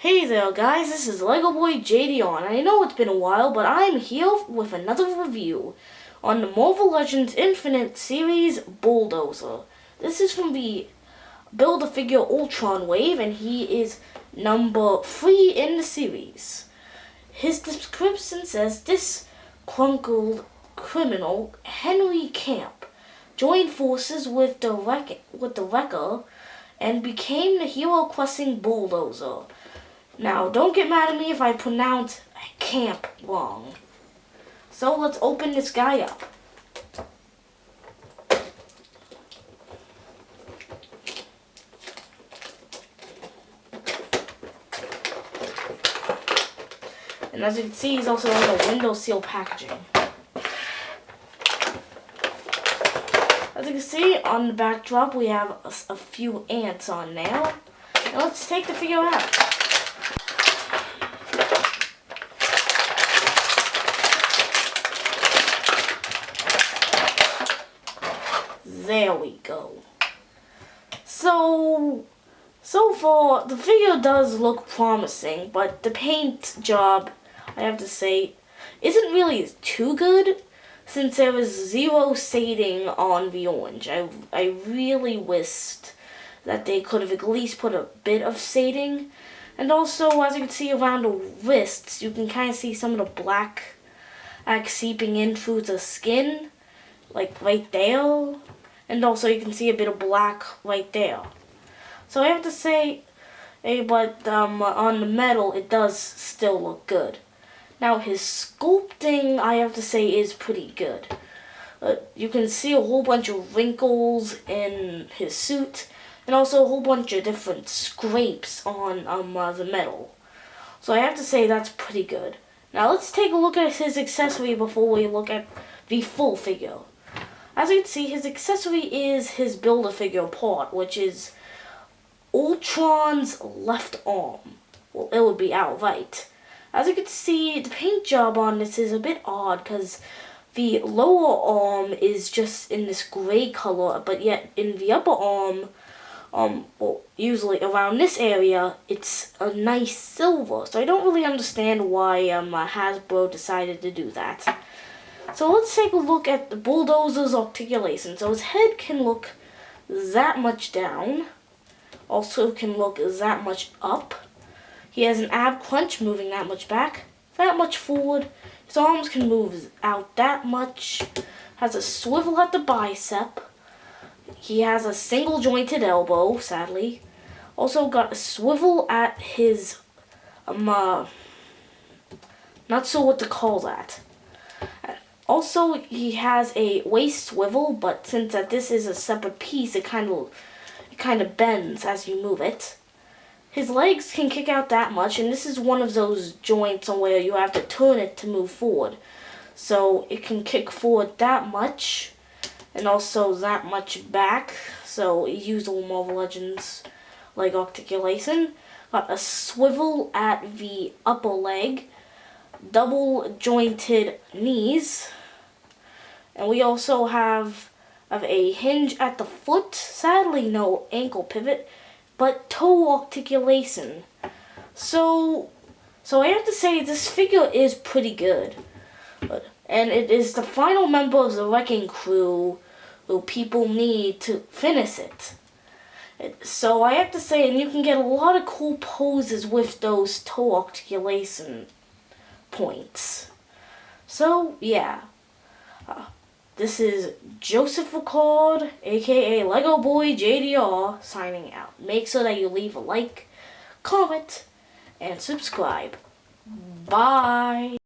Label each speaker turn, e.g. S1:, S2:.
S1: Hey there guys, this is Lego Boy JD, and I know it's been a while, but I'm here with another review on the Marvel Legends Infinite series Bulldozer. This is from the Build-A-Figure Ultron wave, and he is number 3 in the series. His description says, disgruntled criminal Henry Camp joined forces with the Wrecker and became the hero-crushing Bulldozer. Now, don't get mad at me if I pronounce camp wrong. So let's open this guy up. And as you can see, he's also on the window seal packaging. As you can see, on the backdrop, we have a few ants on now. Now let's take the figure out. There we go. So far, the figure does look promising, but the paint job, I have to say, isn't really too good, since there is zero shading on the orange. I really wished that they could have at least put a bit of shading. And also, as you can see around the wrists, you can kind of see some of the black seeping in through the skin, like right there. And also you can see a bit of black right there. So I have to say, but on the metal it does still look good. Now his sculpting, I have to say, is pretty good. You can see a whole bunch of wrinkles in his suit, and also a whole bunch of different scrapes on the metal. So I have to say that's pretty good. Now let's take a look at his accessory before we look at the full figure. As you can see, his accessory is his Build-A-Figure part, which is Ultron's left arm. Well, it would be outright. As you can see, the paint job on this is a bit odd, because the lower arm is just in this gray color, but yet in the upper arm, well, usually around this area, it's a nice silver. So I don't really understand why Hasbro decided to do that. So let's take a look at the Bulldozer's articulation. So his head can look that much down, also can look that much up. He has an ab crunch moving that much back, that much forward. His arms can move out that much. Has a swivel at the bicep. He has a single jointed elbow, sadly. Also got a swivel at his, not sure what to call that. Also, he has a waist swivel, but since this is a separate piece, it kind of bends as you move it. His legs can kick out that much, and this is one of those joints where you have to turn it to move forward. So it can kick forward that much, and also that much back. So usual Marvel Legends leg articulation. Got a swivel at the upper leg, double jointed knees, and we also have a hinge at the foot. Sadly, no ankle pivot, but toe articulation. So I have to say this figure is pretty good, and it is the final member of the Wrecking Crew who people need to finish it. So I have to say, and you can get a lot of cool poses with those toe articulation points. So yeah, this is Joseph Ricard, aka Lego Boy JDR, signing out. Make sure that you leave a like, comment, and subscribe. Bye.